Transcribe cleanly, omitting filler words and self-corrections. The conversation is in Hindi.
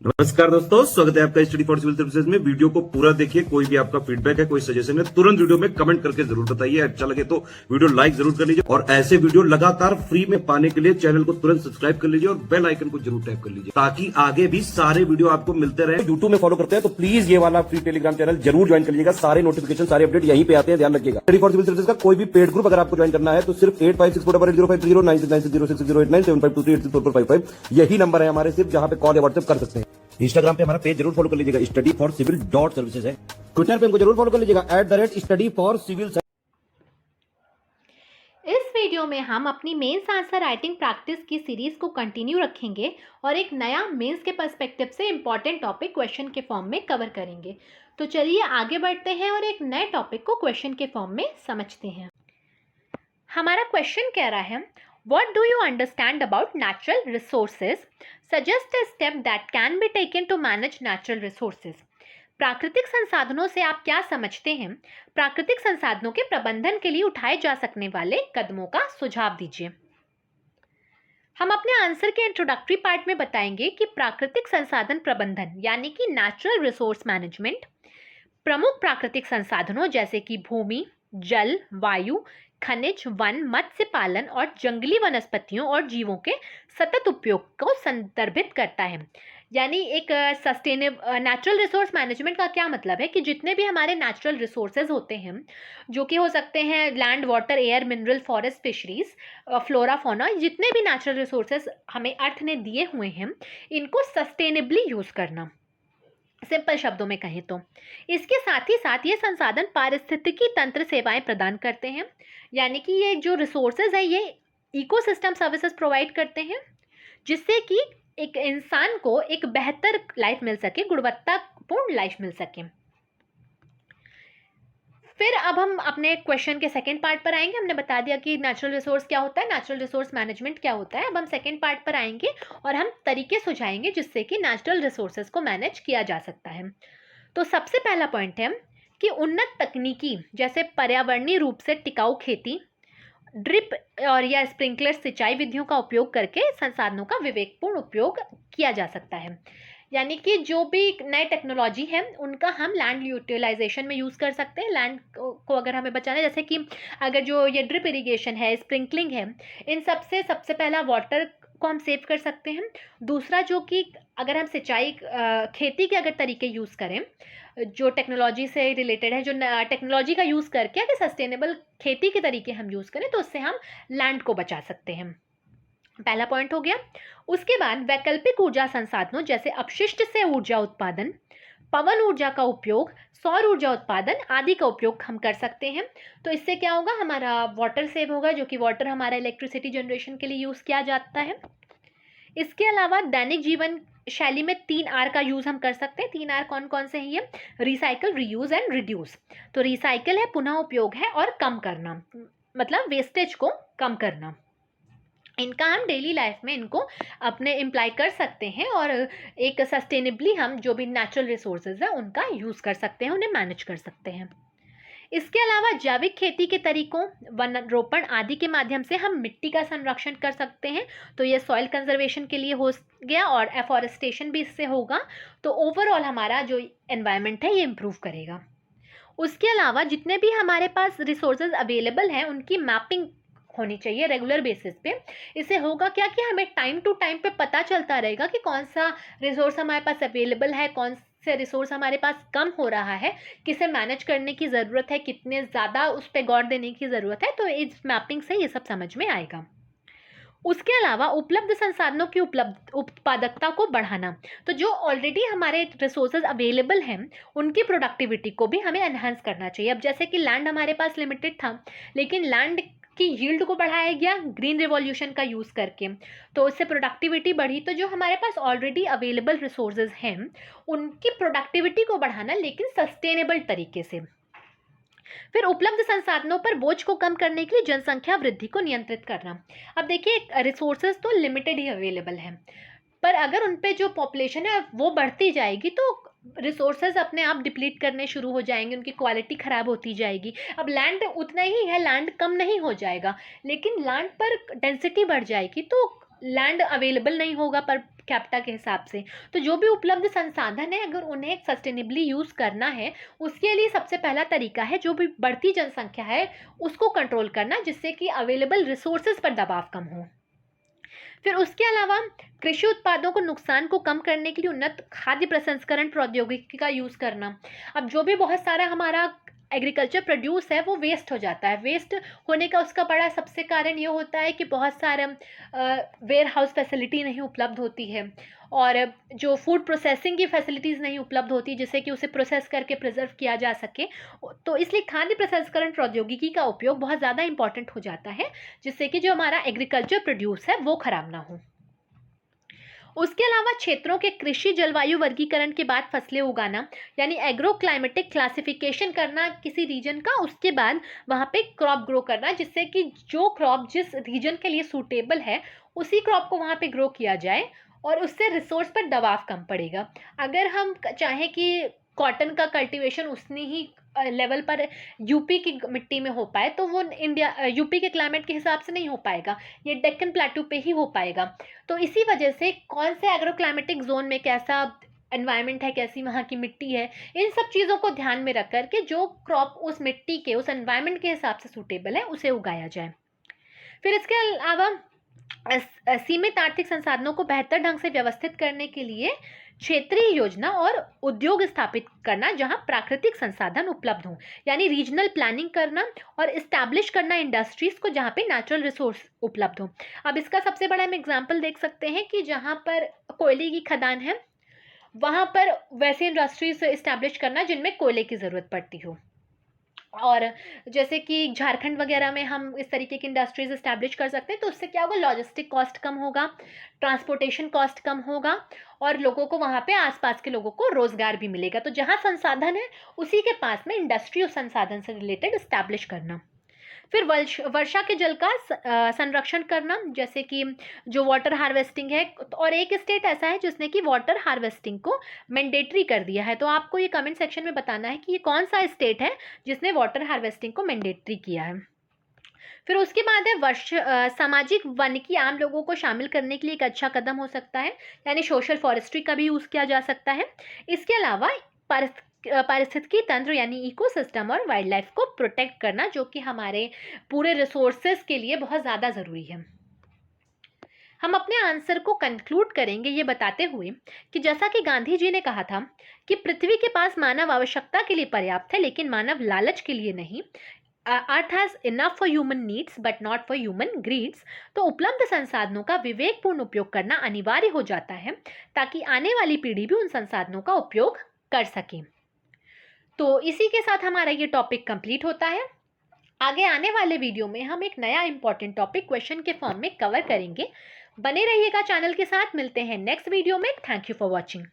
नमस्कार दोस्तों, स्वागत है आपका स्टडी फॉर सिविल सर्विसेज में। वीडियो को पूरा देखिए। कोई भी आपका फीडबैक है, कोई सजेशन है, तुरंत वीडियो में कमेंट करके जरूर बताइए। अच्छा लगे तो वीडियो लाइक जरूर कर लीजिए और ऐसे वीडियो लगातार फ्री में पाने के लिए चैनल को तुरंत सब्सक्राइब कर लीजिए और बेल आइकन को जरूर टैप कर लीजिए ताकि आगे भी सारे वीडियो आपको मिलते रहे। यूट्यूब में फॉलो करते हैं तो प्लीज ये वाला फ्री टेलीग्राम चैनल जरूर ज्वाइन कर लीजिएगा। सारे नोटिफिकेशन, सारे अपडेट यहीं पे आते हैं, ध्यान रखिएगा। स्टडी फॉर सिविल सर्विसेज का कोई भी पेड ग्रुप अगर आपको ज्वाइन करना है तो सिर्फ 856480560660897423864455 यही नंबर है हमारे, सिर्फ जहां पे कॉल या व्हाट्सएप कर सकते हैं। इंस्टाग्राम पे हमारा पेज जरूर फॉलो कर लीजिएगा, स्टडी फॉर सिविल .सर्विसेज है। ट्विटर पे हमको जरूर फॉलो कर लीजिएगा, @study for civil। इस वीडियो में हम अपनी मेंस आंसर राइटिंग प्रैक्टिस की सीरीज को कंटिन्यू रखेंगे और एक नया मेंस के पर्सपेक्टिव से इंपॉर्टेंट टॉपिक क्वेश्चन के फॉर्म में कवर करेंगे। तो चलिए आगे बढ़ते हैं और एक नए टॉपिक को क्वेश्चन के फॉर्म में समझते हैं। हमारा क्वेश्चन कह रहा है, What do you understand about natural resources? Suggest a step that can be taken to manage natural resources. प्राकृतिक संसाधनों से आप क्या समझते हैं? प्राकृतिक संसाधनों के प्रबंधन के लिए उठाए जा सकने वाले कदमों का सुझाव दीजिए। हम अपने आंसर के इंट्रोडक्टरी पार्ट में बताएंगे कि प्राकृतिक संसाधन प्रबंधन यानी कि नेचुरल रिसोर्स मैनेजमेंट प्रमुख प्राकृतिक संसाधनों जैसे कि भूमि, जल, वायु, खनिज, वन, मत्स्य पालन और जंगली वनस्पतियों और जीवों के सतत उपयोग को संदर्भित करता है। यानी एक नेचुरल रिसोर्स मैनेजमेंट का क्या मतलब है कि जितने भी हमारे नेचुरल रिसोर्सेज होते हैं, जो कि हो सकते हैं land, water, air, mineral, forest, fisheries, flora, fauna, जितने भी नेचुरल रिसोर्सेज हमें अर्थ ने दिए हुए हैं, इनको सस्टेनेबली यूज़ करना, सिंपल शब्दों में कहें तो। इसके साथ ही साथ ये संसाधन पारिस्थितिकी तंत्र सेवाएं प्रदान करते हैं, यानी कि ये जो रिसोर्सेज है ये इकोसिस्टम सर्विसेज प्रोवाइड करते हैं, जिससे कि एक इंसान को एक बेहतर लाइफ मिल सके, गुणवत्तापूर्ण लाइफ मिल सके। फिर अब हम अपने क्वेश्चन के सेकंड पार्ट पर आएंगे। हमने बता दिया कि नेचुरल रिसोर्स क्या होता है, नेचुरल रिसोर्स मैनेजमेंट क्या होता है। अब हम सेकंड पार्ट पर आएंगे और हम तरीके सुझाएंगे जिससे कि नेचुरल रिसोर्सेज को मैनेज किया जा सकता है। तो सबसे पहला पॉइंट है कि उन्नत तकनीकी जैसे पर्यावरणीय रूप से टिकाऊ खेती, ड्रिप और या स्प्रिंकलर सिंचाई विधियों का उपयोग करके संसाधनों का विवेकपूर्ण उपयोग किया जा सकता है। यानी कि जो भी नए टेक्नोलॉजी है उनका हम लैंड यूटिलाइजेशन में यूज़ कर सकते हैं। लैंड को अगर हमें बचाना है, जैसे कि अगर जो ये ड्रिप इरिगेशन है, स्प्रिंकलिंग है, इन सबसे सबसे पहला वाटर को हम सेव कर सकते हैं। दूसरा जो कि अगर हम सिंचाई खेती के अगर तरीके यूज़ करें जो टेक्नोलॉजी से रिलेटेड है, जो टेक्नोलॉजी का यूज़ करके अगर सस्टेनेबल खेती के तरीके हम यूज़ करें तो उससे हम लैंड को बचा सकते हैं। पहला पॉइंट हो गया। उसके बाद वैकल्पिक ऊर्जा संसाधनों जैसे अपशिष्ट से ऊर्जा उत्पादन, पवन ऊर्जा का उपयोग, सौर ऊर्जा उत्पादन आदि का उपयोग हम कर सकते हैं। तो इससे क्या होगा, हमारा वाटर सेव होगा, जो कि वाटर हमारा इलेक्ट्रिसिटी जनरेशन के लिए यूज़ किया जाता है। इसके अलावा दैनिक जीवन शैली में 3R का यूज़ हम कर सकते हैं। 3R कौन कौन से हैं ये? Recycle, reuse and reduce. तो रिसाइकल है पुनः उपयोग है और कम करना, मतलब वेस्टेज को कम करना। इनका हम डेली लाइफ में इनको अपने इम्प्लाई कर सकते हैं और एक सस्टेनेबली हम जो भी नेचुरल रिसोर्सेज है उनका यूज़ कर सकते हैं, उन्हें मैनेज कर सकते हैं। इसके अलावा जैविक खेती के तरीकों, वन रोपण आदि के माध्यम से हम मिट्टी का संरक्षण कर सकते हैं। तो ये सॉइल कंजर्वेशन के लिए हो गया और एफॉरेस्टेशन भी इससे होगा। तो ओवरऑल हमारा जो एनवायरनमेंट है ये इम्प्रूव करेगा। उसके अलावा जितने भी हमारे पास रिसोर्सेज अवेलेबल हैं उनकी मैपिंग होनी चाहिए रेगुलर बेसिस पे। इससे होगा क्या कि हमें टाइम टू टाइम पे पता चलता रहेगा कि कौन सा रिसोर्स हमारे पास अवेलेबल है, कौन से रिसोर्स हमारे पास कम हो रहा है, किसे मैनेज करने की ज़रूरत है, कितने ज़्यादा उस पर गौर देने की ज़रूरत है। तो इस मैपिंग से ये सब समझ में आएगा। उसके अलावा उपलब्ध संसाधनों की उत्पादकता को बढ़ाना। तो जो ऑलरेडी हमारे रिसोर्सेज अवेलेबल हैं उनकी प्रोडक्टिविटी को भी हमें एनहांस करना चाहिए। अब जैसे कि लैंड हमारे पास लिमिटेड था, लेकिन लैंड की यील्ड को बढ़ाया गया ग्रीन रिवॉल्यूशन का यूज़ करके, तो उससे प्रोडक्टिविटी बढ़ी। तो जो हमारे पास ऑलरेडी अवेलेबल रिसोर्सेज हैं उनकी प्रोडक्टिविटी को बढ़ाना, लेकिन सस्टेनेबल तरीके से। फिर उपलब्ध संसाधनों पर बोझ को कम करने के लिए जनसंख्या वृद्धि को नियंत्रित करना। अब देखिए रिसोर्सेज तो लिमिटेड ही अवेलेबल हैं, पर अगर उन पे जो पॉपुलेशन है वो बढ़ती जाएगी तो रिसोर्सेज अपने आप डिप्लीट करने शुरू हो जाएंगे, उनकी क्वालिटी ख़राब होती जाएगी। अब लैंड उतना ही है, लैंड कम नहीं हो जाएगा, लेकिन लैंड पर डेंसिटी बढ़ जाएगी तो लैंड अवेलेबल नहीं होगा पर कैपिटा के हिसाब से। तो जो भी उपलब्ध संसाधन है अगर उन्हें सस्टेनेबली यूज़ करना है, उसके लिए सबसे पहला तरीका है जो भी बढ़ती जनसंख्या है उसको कंट्रोल करना, जिससे कि अवेलेबल रिसोर्सेज पर दबाव कम हो। फिर उसके अलावा कृषि उत्पादों को नुकसान को कम करने के लिए उन्नत खाद्य प्रसंस्करण प्रौद्योगिकी का यूज़ करना। अब जो भी बहुत सारा हमारा एग्रीकल्चर प्रोड्यूस है वो वेस्ट हो जाता है। वेस्ट होने का उसका बड़ा सबसे कारण ये होता है कि बहुत सारे वेयर हाउस फैसिलिटी नहीं उपलब्ध होती है, और जो फूड प्रोसेसिंग की फैसिलिटीज़ नहीं उपलब्ध होती जिससे कि उसे प्रोसेस करके प्रिजर्व किया जा सके। तो इसलिए खाद्य प्रसंस्करण प्रौद्योगिकी का उपयोग बहुत ज़्यादा इंपॉर्टेंट हो जाता है, जिससे कि जो हमारा एग्रीकल्चर प्रोड्यूस है वो खराब ना हो। उसके अलावा क्षेत्रों के कृषि जलवायु वर्गीकरण के बाद फसलें उगाना, यानी एग्रो क्लाइमेटिक क्लासिफिकेशन करना किसी रीजन का, उसके बाद वहाँ पे क्रॉप ग्रो करना, जिससे कि जो क्रॉप जिस रीजन के लिए सूटेबल है उसी क्रॉप को वहाँ पे ग्रो किया जाए, और उससे रिसोर्स पर दबाव कम पड़ेगा। अगर हम चाहें कि कॉटन का कल्टीवेशन उतनी ही लेवल पर यूपी की मिट्टी में हो पाए, तो वो इंडिया यूपी के क्लाइमेट के हिसाब से नहीं हो पाएगा, ये डेक्कन प्लेटू पे ही हो पाएगा। तो इसी वजह से कौन से एग्रो क्लाइमेटिक जोन में कैसा एनवायरनमेंट है, कैसी वहाँ की मिट्टी है, इन सब चीज़ों को ध्यान में रख कर के जो क्रॉप उस मिट्टी के उस एनवायरनमेंट के हिसाब से सूटेबल है उसे उगाया जाए। फिर इसके अलावा सीमित आर्थिक संसाधनों को बेहतर ढंग से व्यवस्थित करने के लिए क्षेत्रीय योजना और उद्योग स्थापित करना जहां प्राकृतिक संसाधन उपलब्ध हों, यानी रीजनल प्लानिंग करना और इस्टेब्लिश करना इंडस्ट्रीज को जहां पे नेचुरल रिसोर्स उपलब्ध हो। अब इसका सबसे बड़ा हम एग्जांपल देख सकते हैं कि जहां पर कोयले की खदान है वहां पर वैसे इंडस्ट्रीज इस्टेब्लिश करना जिनमें कोयले की ज़रूरत पड़ती हो। और जैसे कि झारखंड वगैरह में हम इस तरीके की इंडस्ट्रीज इस्टेब्लिश कर सकते हैं, तो उससे क्या होगा, लॉजिस्टिक कॉस्ट कम होगा, ट्रांसपोर्टेशन कॉस्ट कम होगा, और लोगों को वहाँ पे आसपास के लोगों को रोजगार भी मिलेगा। तो जहाँ संसाधन है उसी के पास में इंडस्ट्री उस संसाधन से रिलेटेड इस्टेब्लिश करना। फिर वर्षा के जल का संरक्षण करना, जैसे कि जो वाटर हार्वेस्टिंग है, और एक स्टेट ऐसा है जिसने कि वाटर हार्वेस्टिंग को मैंडेटरी कर दिया है। तो आपको ये कमेंट सेक्शन में बताना है कि ये कौन सा स्टेट है जिसने वाटर हार्वेस्टिंग को मैंडेटरी किया है। फिर उसके बाद है सामाजिक वन की आम लोगों को शामिल करने के लिए एक अच्छा कदम हो सकता है, यानी सोशल फॉरेस्ट्री का भी यूज़ किया जा सकता है। इसके अलावा पारिस्थितिकी तंत्र यानी इकोसिस्टम और वाइल्ड लाइफ को प्रोटेक्ट करना, जो कि हमारे पूरे रिसोर्सेज के लिए बहुत ज़्यादा ज़रूरी है। हम अपने आंसर को कंक्लूड करेंगे ये बताते हुए कि जैसा कि गांधी जी ने कहा था कि पृथ्वी के पास मानव आवश्यकता के लिए पर्याप्त है लेकिन मानव लालच के लिए नहीं। अर्थ has enough for human needs but not for human grids. तो उपलब्ध संसाधनों का विवेकपूर्ण उपयोग करना अनिवार्य हो जाता है ताकि आने वाली पीढ़ी भी उन संसाधनों का उपयोग कर सके। तो इसी के साथ हमारा ये टॉपिक कंप्लीट होता है। आगे आने वाले वीडियो में हम एक नया इंपॉर्टेंट टॉपिक क्वेश्चन के फॉर्म में कवर करेंगे। बने रहिएगा चैनल के साथ, मिलते हैं नेक्स्ट वीडियो में। Thank you for watching.